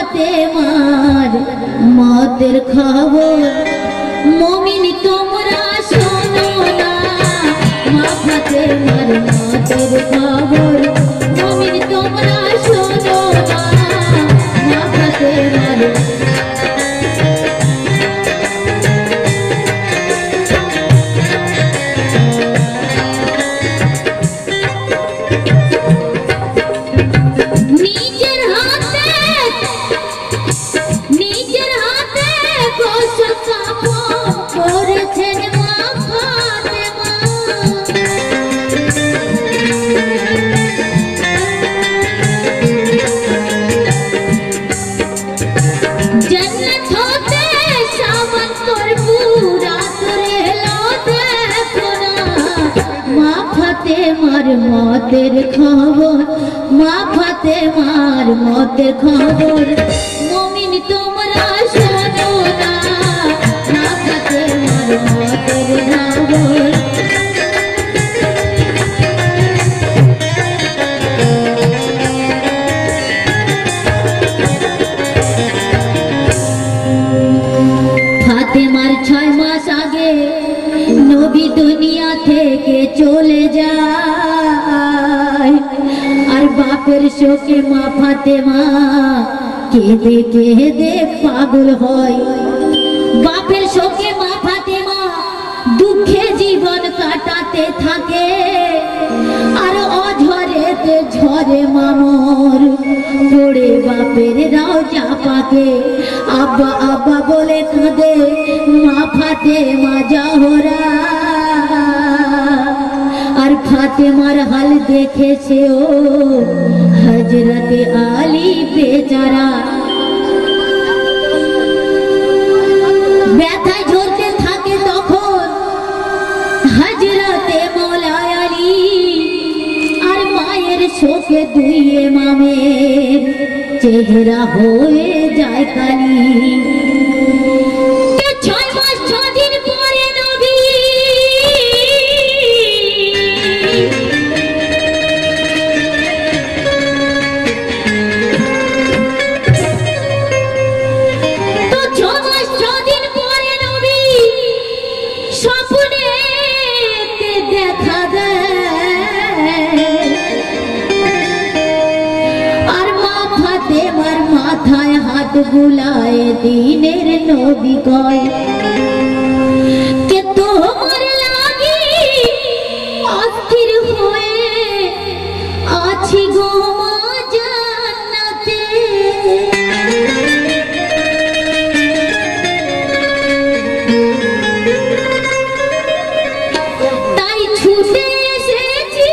ফাতেমার মতের খবর মুমিন তোমরা শোনো না মা ফাতেমার মতের খবর মুমিন তোমরা শোনো না মা ফাতেমার মতের খবর মা ফাতেমার মতের খবর মুমিন তোমরা শোনো না মা ফাতেমার মতের খবর ফাতেমার 6 মাস আগে নবী দুনিয়া থেকে চলে যায় আর বাপের শোকে মা ফাতেমা কেঁদে কেঁদে পাগল হয় বাপের শোকে মা ফাতেমা দুঃখে জীবন কাটাতে থাকে আর অঝরেতে ঝরে মামর পড়ে বাপের রওজা পাকে আব্বা আব্বা বলে কাঁদে মা ফাতেমা জাহরা আর ফাতেমার হাল দেখেছে ও হযরতে আলী বেচারা ব্যথায় ঝরতে থাকে তখন হযরতে মওলা আলী আর মায়ের শোকে দুই ইমামের চেহারা হয়ে যায় কালি बुलाए दीनेर नबी कय के तोमार लागी अस्थिर होए आछि गो मा জান্নাতে তাই ছুটে এসেছি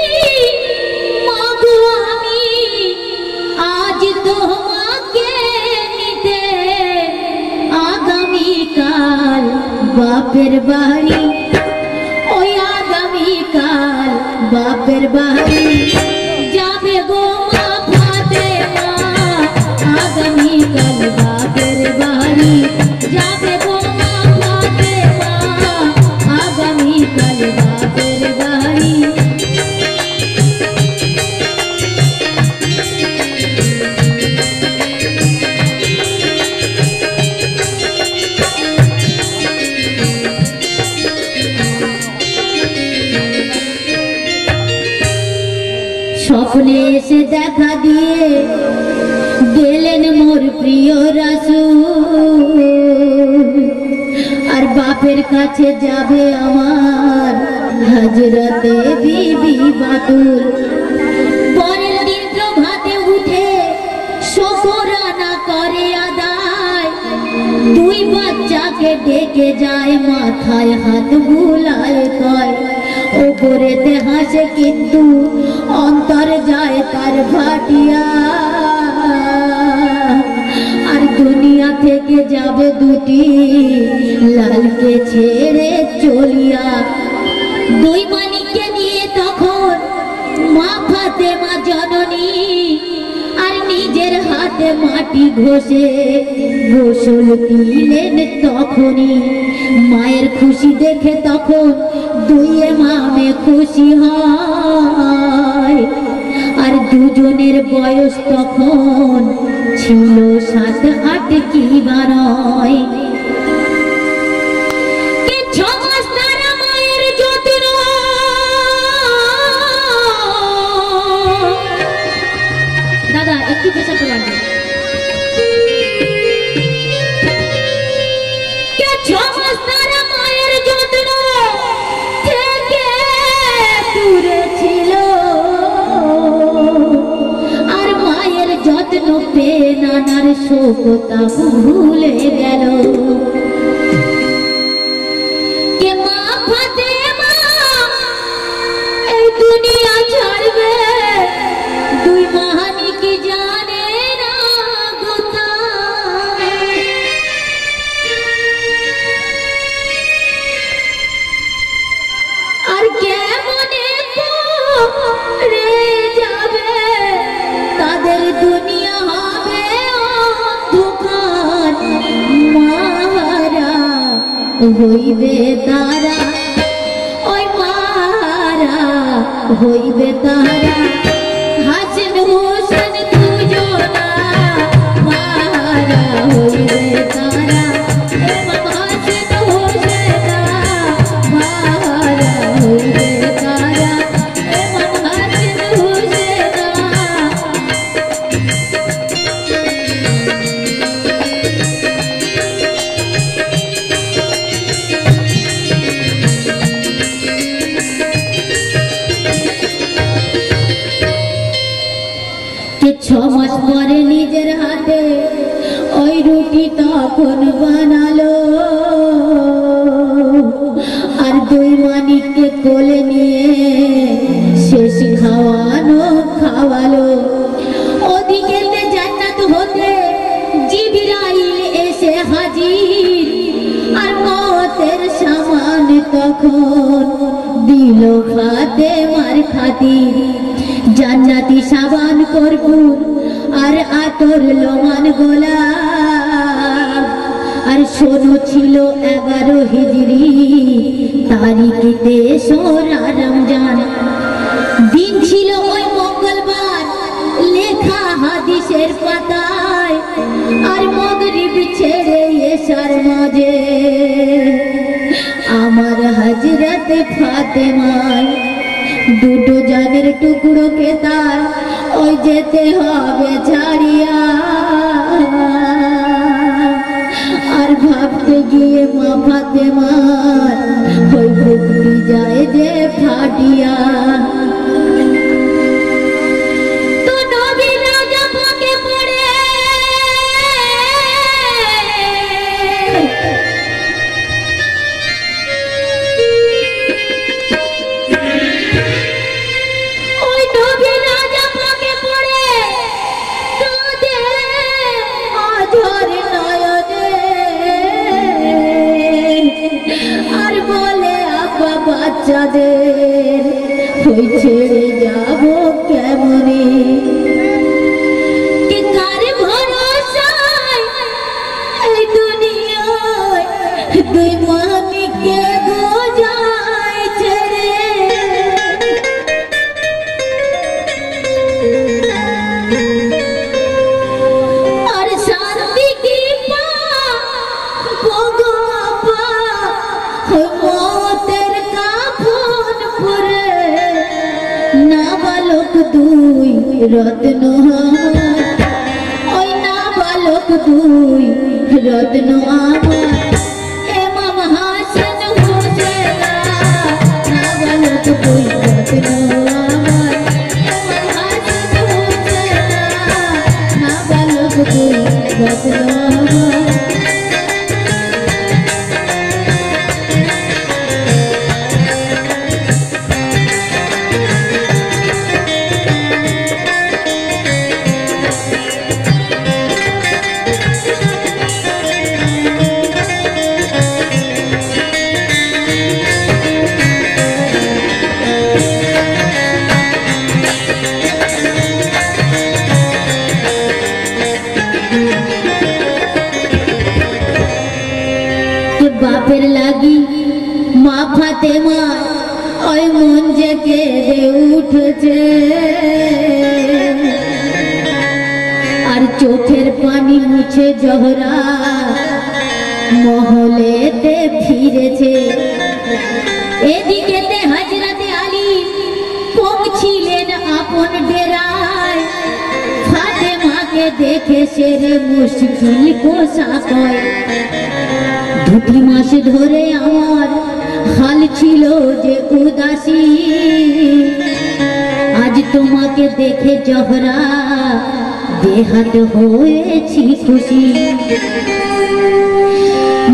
মাগো আমি আজ তোমাকে আগামীকাল বাপের বাড়ি ওই আগামীকাল বাপের বাড়ি যাবে গো মা ফাতেমা আগামীকাল বাপের বাড়ি যাবে গো মা ফাতেমা আগামীকাল বাপের বাড়ি স্বপ্নে এসে দেখা দিয়ে গেলেন মোর প্রিয় রাসূল আর বাপের কাছে যাবে আমার হযরতে বিবি বাতুল পরের দিন প্রভাতে উঠে শুকরানা করে আদায় দুই বাচ্চাকে ডেকে যায় মাথায় হাত বুলায় কয় ওপরেতে হাসে কিন্তু অন্তর যায় তার ফাটিয়া আর দুনিয়া থেকে যাবে দুটি লালকে ছেড়ে চলিয়া দুই মানিককে নিয়ে তখন মা ফাতেমা জননী আর নিজের হাতে মাটি ঘষে গোসল দিলেন তখনই মায়ের খুশি দেখে তখন দুই ইমামে খুশি হয় আর দুজনের বয়স তখন ছিল 7-8 কি বা নয়। দাদা একটু পেছাতে লাগবে। মায়ের যত্ন থেকে দূরে ছিল, আর মায়ের যত্ন পেয়ে নানার শোকতা ভুলে গেল। কে মা ফাতেমা এই দুনিয়া ছাড়বে, দুই মাহানি কি জানে না গোতা। আর কেমনে রে যাবে, তাদের দুনিয়া হবে অন্ধকার। মারা হইবে তারা, ওই মারা হইবে তারা। হাসেন হোসেন দুজনা মারা হইবে তারা। হাসেন হোসেন মারা হইবে তারা। হাসেন হোসেন কে 6 মাস পরে নিজের হাতে ওই রুটি তখন বানালো, আর দুই মানিককে কোলে নিয়ে শেষ খাওয়ালো। ওদিকে জান্নাত হতে জিবরাইল এসে হাজির, আর মতের সামান তখন দিল ফাতেমার খাতির। জান্নাতি সাবান কর্পূর আর আতর লোমান গোলাপ, আর সোনো ছিল 11 হিজরি তারিখে 16 রমজান। দিন ছিল ওই মঙ্গলবার, লেখা হাদিসের পাতায়। আর মাগরিব ছেড়ে এশার মাঝে আমার হযরত ফাতেমায় দুটো জানের টুকরোকে তার ওই যেতে হবে ছাড়িয়া। আর ভাবতে গিয়ে মা ফাতেমার ওই বুকটি যায় যে ফাটিয়া। তো নবী রাজা পাকে পড়ে আর বলে আপা বাচ্চাদের ওই ছেড়ে যাব কেমনে। কি কার ভরসায় এই দুনিয়ায় দুই মানিককে গোজায় ছেড়ে। আর শান্তি কি পা ভগো আপা মতের কাফন পরে। নাবালক দুই রত্ন, ওই নাবালক দুই রত্ন আমার। ইমাম হাসান হোসেন নাবালক দুই রত্ন আমার। ইমাম হাসান হোসেন নাবালক দুই রত্ন আমার। বাপের লাগি মা ফাতেমা ওই মন যে কেঁদে উঠেছে আর চোখের পানি মুছে জহরা মহলেতে ফিরেছে। এদিকেতে হযরতে আলী পৌঁছিলেন আপন ডেরায়। ফাতেমাকে দেখে সেরে মুশকিল কোষা কয়, দুটি মাস ধরে আমার হাল ছিল যে উদাসী, আজ তোমাকে দেখে জহরা বেহাত হয়েছি খুশি।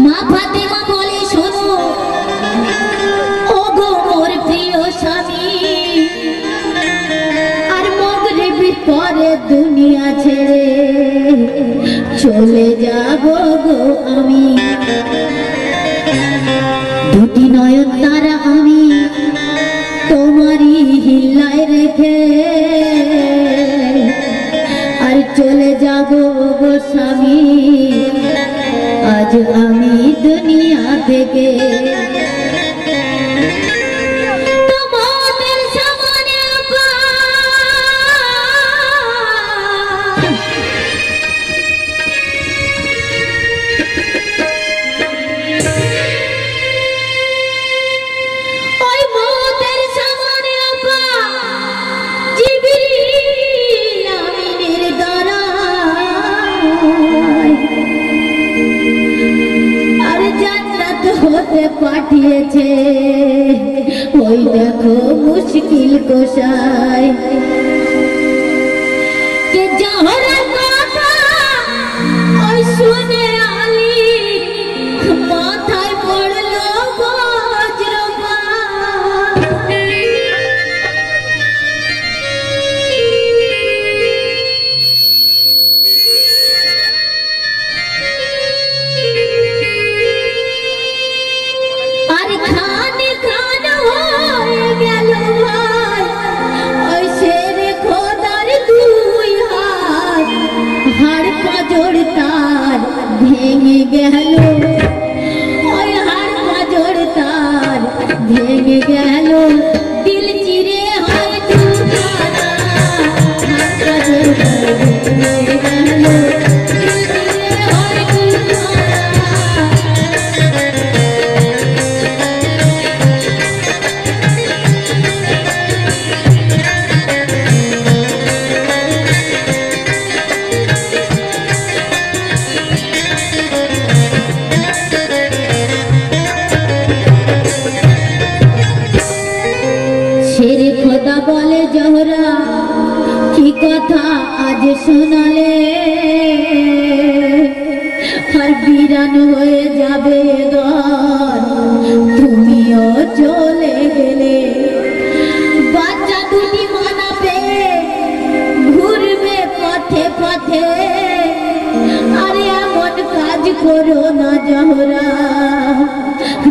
মা ফাতেমা বলে, শোনো ওগো মোর প্রিয় স্বামী, আর মাগরিবের পরে দুনিয়া ছেড়ে চলে যাব গো আমি। দুটি নয়ন তারা আমি তোমারই হিল্লায় রেখে আর চলে যাব গো স্বামী আজ আমি দুনিয়া থেকে। পাঠিয়েছে ওই দেখো মুশকিল কোষায় কে জহরার কথা ওই শুনে আলী মাথায় পড়লো বজ্রপাত। ভেঙে গেল ওই হাড় পাঁজর তার ভেঙে গেল, দিল চিরে হয় দুখানা, হাড় পাঁজর ভেঙে গেল, দিল চিরে হয় দুখানা। খোদা বলে, জহরা কি কথা আজ শোনালে, আর বিরান হয়ে যাবে ঘর তুমিও চলে গেলে। বাচ্চা দুটি মানা পেয়ে ঘুরবে পথে পথে, আরে এমন কাজ করো না জহরা,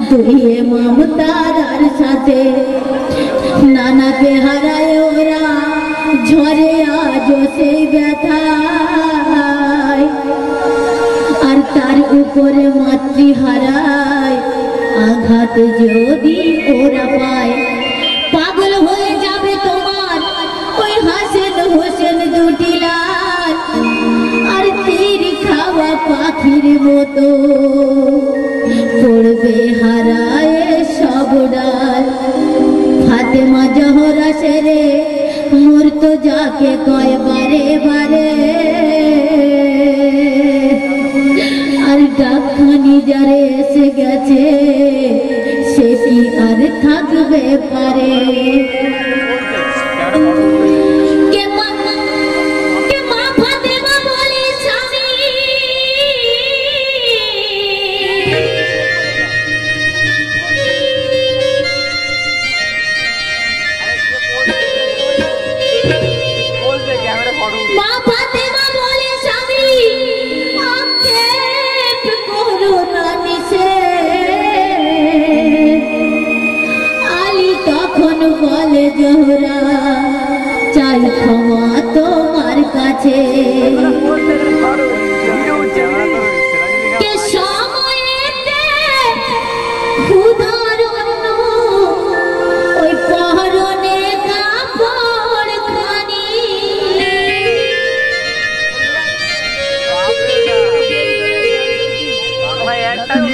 দুই মমতার সাথে নানাকে হারায় ওরা ঝরে আজ সেই ব্যথা, আর তার উপরে মাতৃ হারায় আঘাত যদি ওরা পায়, পাগল হয়ে যাবে তোমার ওই হাসেন হোসেন দুটি লাল, আর তীর খাওয়া পাখির মতো পড়বে হারায় সব ডাল। ফাতেমা জহরা সেরে মরতো যাকে কয় বারে বারে, আর ডাকখানি যারে এসে গেছে সে কি আর থাকবে পারে।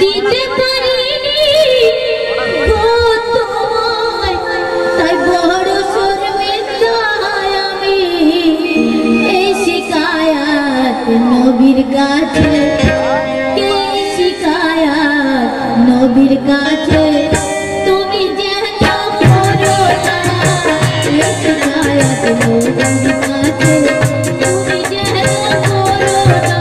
দিতে পারিনি গো তোমায়, তাই বড় শর্মিন্দায় আমি। এই শিকায়াত নবীর কাছে, এই শিকায়াত নবীর কাছে, তুমি যেন করো না। এই শিকায়াত নবীর কাছে, তুমি যেন করো না।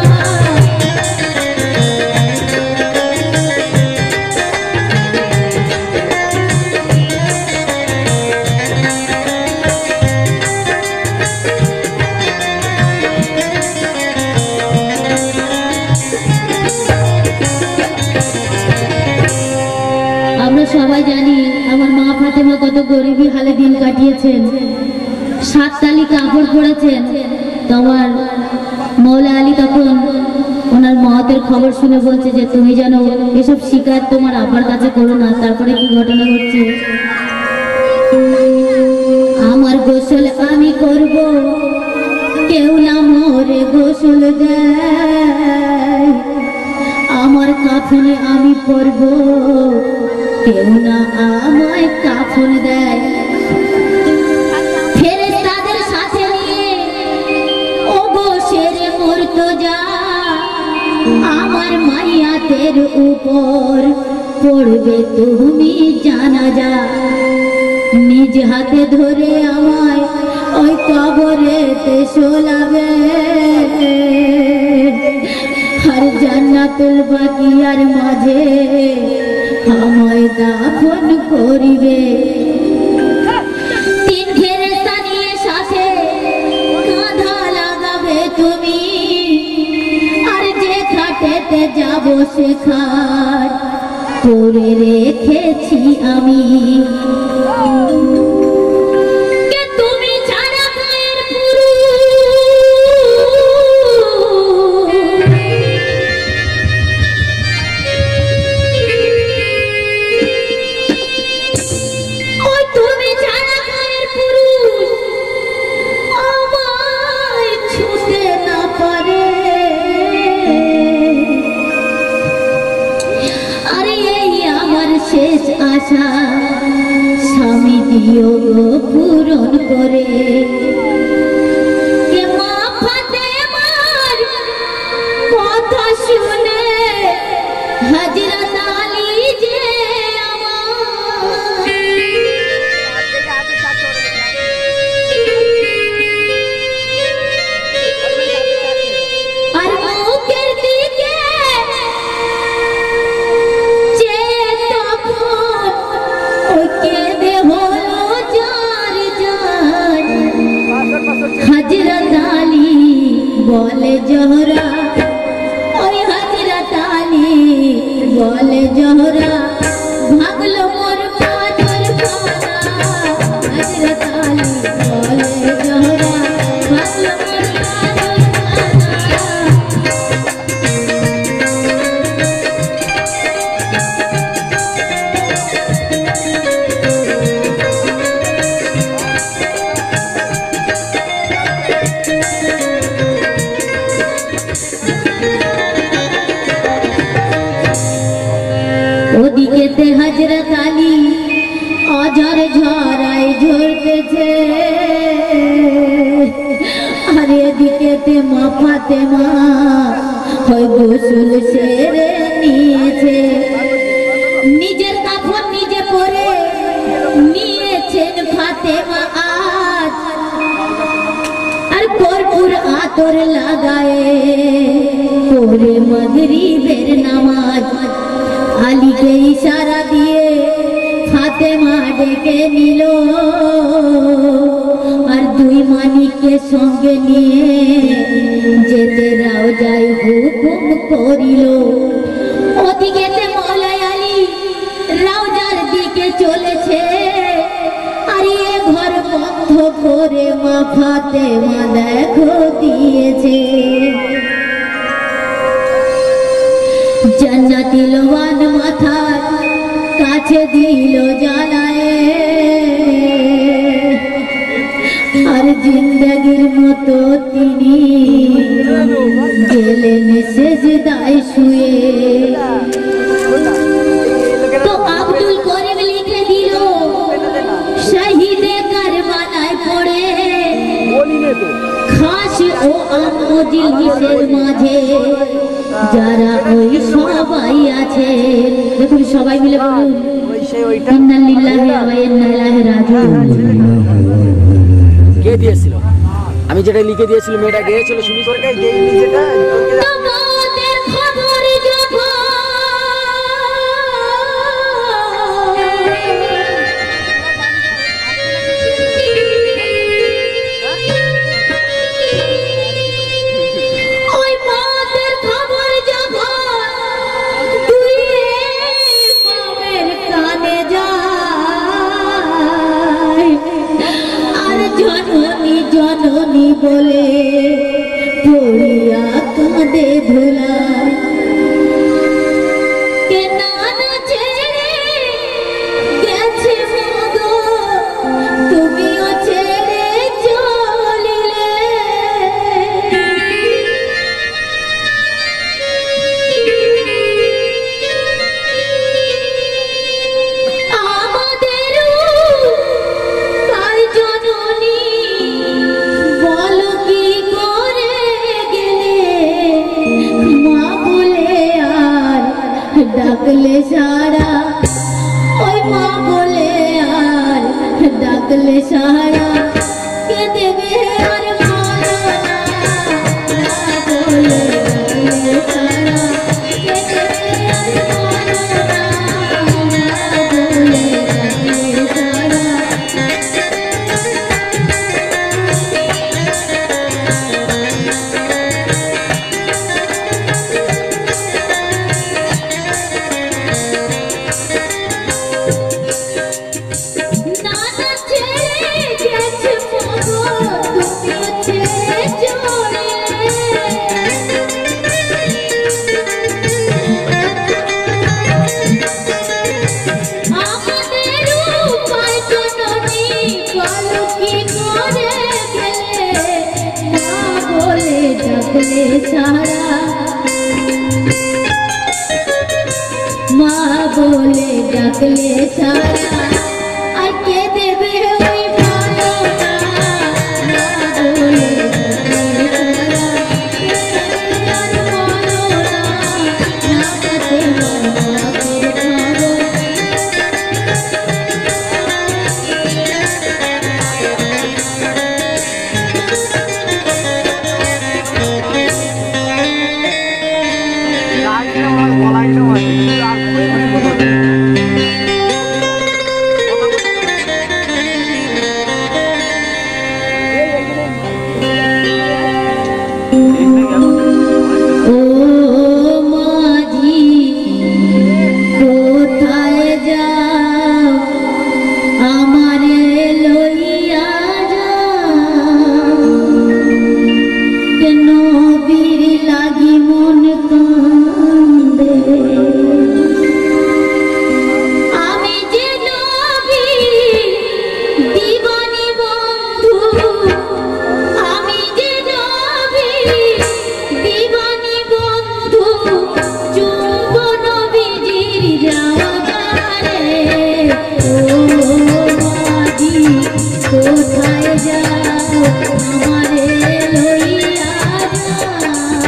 আমরা সবাই জানি আমার মা ফাতেমা কত গরিবী হালে দিন কাটিয়েছেন, 7 তালি কাপড় পরেছেন। তোমার মৌলা আলী তখন ওনার মহতের খবর শুনে বলছে যে তুমি যেন এসব শিকায়ত তোমার আব্বার কাছে করো না। তারপরে কি ঘটনা ঘটছে, আমার গোসল আমি করব, কেউ না মোরে গোসল দেয়। আমার কাফনে আমি পরব, কেউ না আমায় কাফন দেয়। ফেরেশতাদের সাথে নিয়ে ও গো শেরে মুর্তজা, আমার মাইয়াতের উপর পড়বে তুমি জানাজা। নিজ হাতে ধরে আমায় ওই কবরেতে শোলাবে, আর জান্নাতুল বাকিয়ার মাঝে আমায় দাফন করিবে। 3 ফেরেশতা নিয়ে সাথে কাঁধা লাগাবে তুমি, আর যে খাটেতে যাব সে খাট করে রেখেছি আমি। তুমি ছাড়া গায়ের শেষ আশা স্বামী দিও গো পূরণ করে। কে মা ফাতেমার কথা শুনে হযরত আলী যে আর মুখের দিকে হযরত আলী বলে জোহরা, ওই হযরত আলী বলে জোহরা, ভাগলো মোর পাজর খানা। হযরত আলী বলে জোহরা, ভাগলো মোর পাজর ওদিকেতে হযরত আলী অঝর ঝরায় ঝরতেছে, আর এদিকেতে মা ফাতেমা হয় গোসল সেরে নিয়েছে। নিজের কাফন নিজে পরে নিয়েছেন ফাতেমা আজ, আর কর্পূর আতর লাগায়ে পড়ে মাগরিবের নামাজ। আলীকে ইশারা দিয়ে ফাতেমা ডেকে নিল, আর 2 মানিককে সঙ্গে নিয়ে যেতে রওজায় হুকুম করিল। ওদিকেতে মৌলা আলী রওজার দিকে চলেছে, আর এ ঘর বন্ধ করে মা ফাতেমা দেখো দিয়েছে। জান্নাতি লোয়ান মাথার কাছে দিল জ্বালায়, আর জিন্দগির মতো তিনি গেলেন সেজদায় শুয়ে। মজলিসের মাঝে যারা ওই সবাই আছে, দেখুন সবাই মিলে বলুন ইন্না লিল্লাহি ওয়া ইন্না ইলাইহি রাজিউন। কে দিয়েছিল? আমি যেটা লিখে দিয়েছিল মেয়েটা গেয়েছিল, শুনি তোর কাছে যেই যেটা তোমাদের খবর যখন ওই মাদের খবর যখন তুই মামের কানে যায় আর জননী জননী বলে পড়িয়া কাঁদে ধুলায়, কে নানা ছেড়ে গেছে মগো তুমিও ছেড়ে চলিলে, আমাদেরও তাই জননী বলো কি করে গেলে, মা বলে আর ডাকলে সারা, ওই মা বলে আর ডাকলে সারা, কে দেবে আর বলো না, মা বলে ডাকলে সারা, কে দেবে আর বলো না, মা বলে ডাকলে সারা। নানা ছেড়ে গেছে মগো তুমিও ছেড়ে চলে, আমাদের উপায় জননী বলো কি করে গেলে, মা বলে ডাকলে সারা, মা বলে ডাকলে সারা, আর কে দেবে ওই ভালো না, মা বলে ডাকলে সারা, কে দেবে আর বলো না, না পাতে বাপের খবর। ও মাঝি কোথায় যাও, আমারে লইয়া যাও, কেন বীর লাগি মন কান্দে, আমি যে নবী দিবানি বন্ধু, আমি যে নবী দিবানি বন্ধু, চুম্ব নবীজির যাওয়া গানে, ও মাঝি কোথায় যাও, আমারে লইয়া যাও,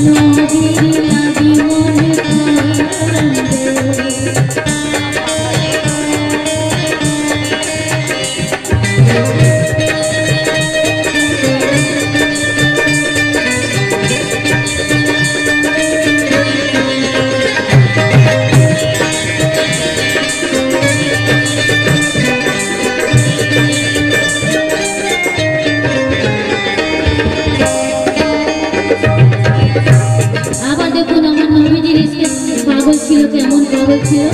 নবীর লাগি মন কান্দে। আবার দেখুন আমার নবীজির ইশকে পাগল ছিল, কেমন পাগল ছিল।